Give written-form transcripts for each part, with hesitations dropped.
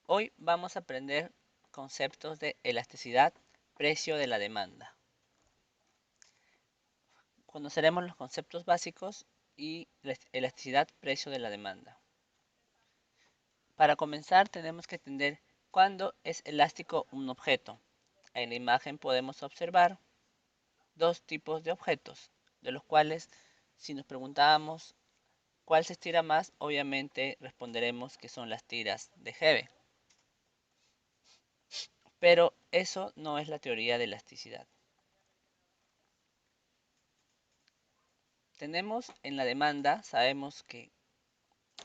Hoy vamos a aprender conceptos de elasticidad, precio de la demanda. Conoceremos los conceptos básicos y elasticidad, precio de la demanda. Para comenzar tenemos que entender cuándo es elástico un objeto. En la imagen podemos observar dos tipos de objetos, de los cuales si nos preguntábamos cuál se estira más, obviamente responderemos que son las tiras de Hebe. Pero eso no es la teoría de elasticidad. Tenemos en la demanda, sabemos que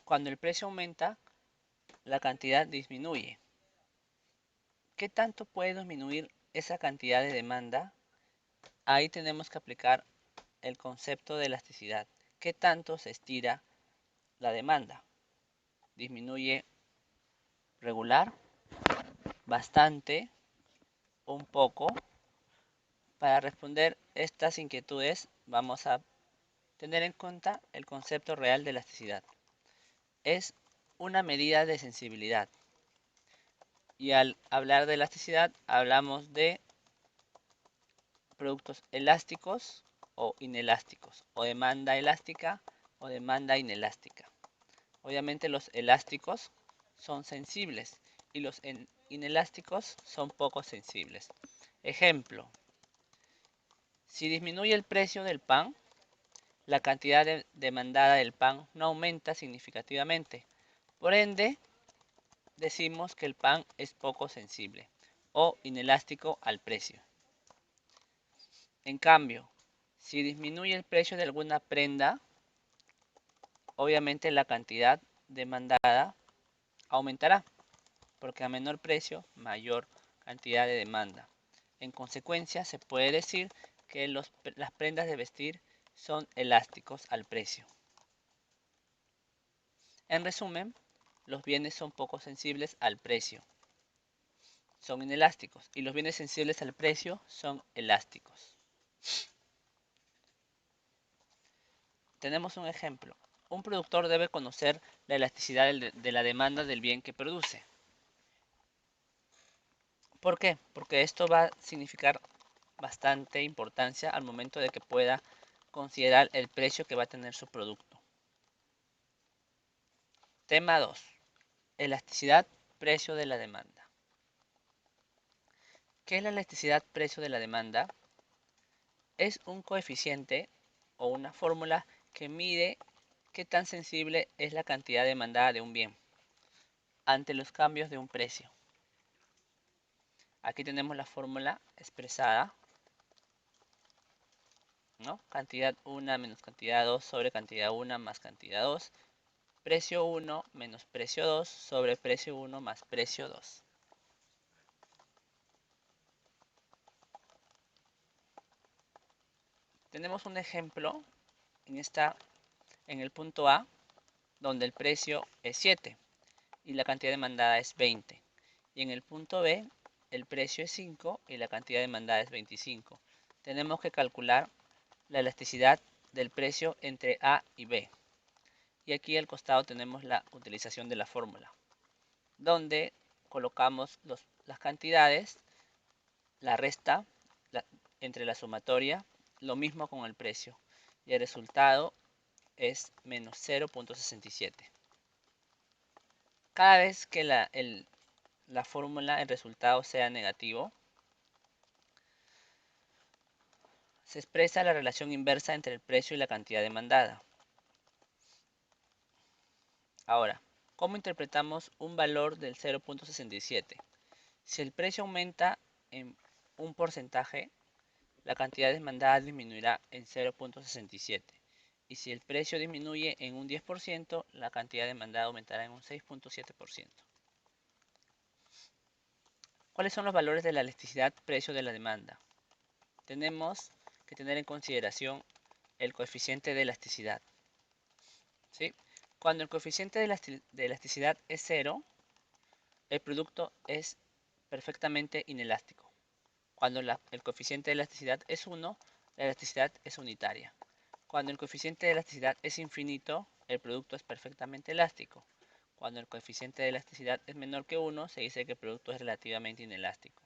cuando el precio aumenta, la cantidad disminuye. ¿Qué tanto puede disminuir esa cantidad de demanda? Ahí tenemos que aplicar el concepto de elasticidad. ¿Qué tanto se estira la demanda? ¿Disminuye regular, bastante, un poco? Para responder estas inquietudes vamos a tener en cuenta el concepto real de elasticidad. Es una medida de sensibilidad. Y al hablar de elasticidad hablamos de productos elásticos o inelásticos, o demanda elástica o demanda inelástica. Obviamente los elásticos son sensibles y los inelásticos son poco sensibles. Ejemplo, si disminuye el precio del pan, la cantidad demandada del pan no aumenta significativamente. Por ende, decimos que el pan es poco sensible o inelástico al precio. En cambio, si disminuye el precio de alguna prenda, obviamente la cantidad demandada aumentará, porque a menor precio, mayor cantidad de demanda. En consecuencia, se puede decir que las prendas de vestir son elásticos al precio. En resumen, los bienes son poco sensibles al precio, son inelásticos, y los bienes sensibles al precio son elásticos. Tenemos un ejemplo. Un productor debe conocer la elasticidad de la demanda del bien que produce. ¿Por qué? Porque esto va a significar bastante importancia al momento de que pueda considerar el precio que va a tener su producto. Tema 2. Elasticidad, precio de la demanda. ¿Qué es la elasticidad, precio de la demanda? Es un coeficiente o una fórmula que mide qué tan sensible es la cantidad demandada de un bien ante los cambios de un precio. Aquí tenemos la fórmula expresada, ¿no? Cantidad 1 menos cantidad 2 sobre cantidad 1 más cantidad 2. Precio 1 menos precio 2 sobre precio 1 más precio 2. Tenemos un ejemplo en el punto A, donde el precio es 7 y la cantidad demandada es 20. Y en el punto B, el precio es 5 y la cantidad demandada es 25. Tenemos que calcular la elasticidad del precio entre A y B. Y aquí al costado tenemos la utilización de la fórmula, donde colocamos las cantidades, la resta entre la sumatoria, lo mismo con el precio. Y el resultado es menos 0.67. Cada vez que la fórmula, el resultado sea negativo, se expresa la relación inversa entre el precio y la cantidad demandada. Ahora, ¿cómo interpretamos un valor del 0.67? Si el precio aumenta en un porcentaje, la cantidad demandada disminuirá en 0.67. Y si el precio disminuye en un 10%, la cantidad demandada aumentará en un 6.7%. ¿Cuáles son los valores de la elasticidad precio de la demanda? Tenemos que tener en consideración el coeficiente de elasticidad. ¿Sí? Cuando el coeficiente de elasticidad es 0, el producto es perfectamente inelástico. Cuando el coeficiente de elasticidad es 1, la elasticidad es unitaria. Cuando el coeficiente de elasticidad es infinito, el producto es perfectamente elástico. Cuando el coeficiente de elasticidad es menor que 1, se dice que el producto es relativamente inelástico.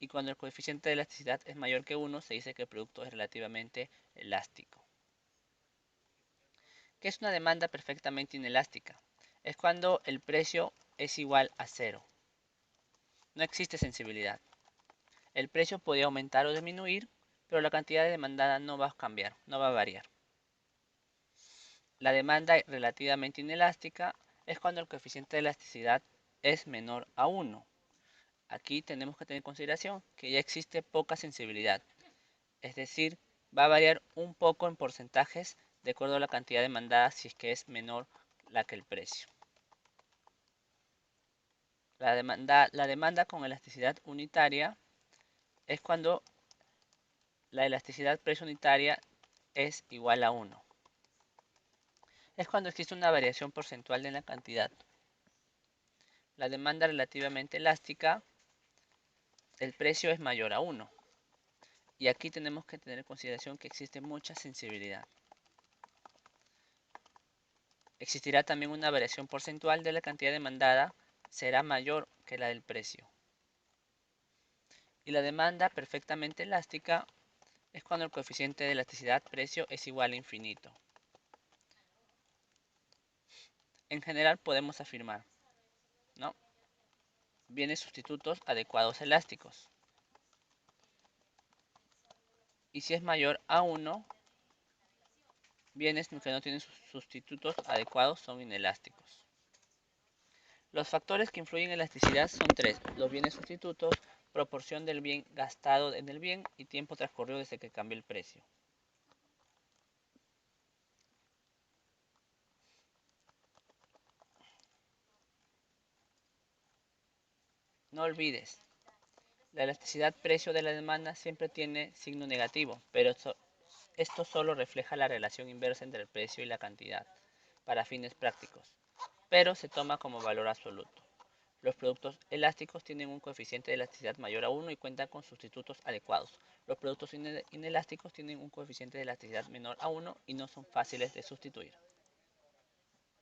Y cuando el coeficiente de elasticidad es mayor que 1, se dice que el producto es relativamente elástico. ¿Qué es una demanda perfectamente inelástica? Es cuando el precio es igual a 0. No existe sensibilidad. El precio puede aumentar o disminuir, pero la cantidad demandada no va a cambiar, no va a variar. La demanda relativamente inelástica es cuando el coeficiente de elasticidad es menor a 1. Aquí tenemos que tener en consideración que ya existe poca sensibilidad, es decir, va a variar un poco en porcentajes de acuerdo a la cantidad demandada si es que es menor la que el precio. La demanda con elasticidad unitaria es cuando la elasticidad precio unitaria es igual a 1. Es cuando existe una variación porcentual en la cantidad. La demanda relativamente elástica, el precio es mayor a 1. Y aquí tenemos que tener en consideración que existe mucha sensibilidad. Existirá también una variación porcentual de la cantidad demandada, será mayor que la del precio. Y la demanda perfectamente elástica es cuando el coeficiente de elasticidad precio es igual a infinito. En general podemos afirmar, ¿no? Bienes sustitutos adecuados elásticos. Y si es mayor a 1, bienes que no tienen sustitutos adecuados son inelásticos. Los factores que influyen en la elasticidad son 3. Los bienes sustitutos, proporción del bien gastado en el bien y tiempo transcurrido desde que cambió el precio. No olvides, la elasticidad precio de la demanda siempre tiene signo negativo, pero esto solo refleja la relación inversa entre el precio y la cantidad para fines prácticos, pero se toma como valor absoluto. Los productos elásticos tienen un coeficiente de elasticidad mayor a 1 y cuentan con sustitutos adecuados. Los productos inelásticos tienen un coeficiente de elasticidad menor a 1 y no son fáciles de sustituir.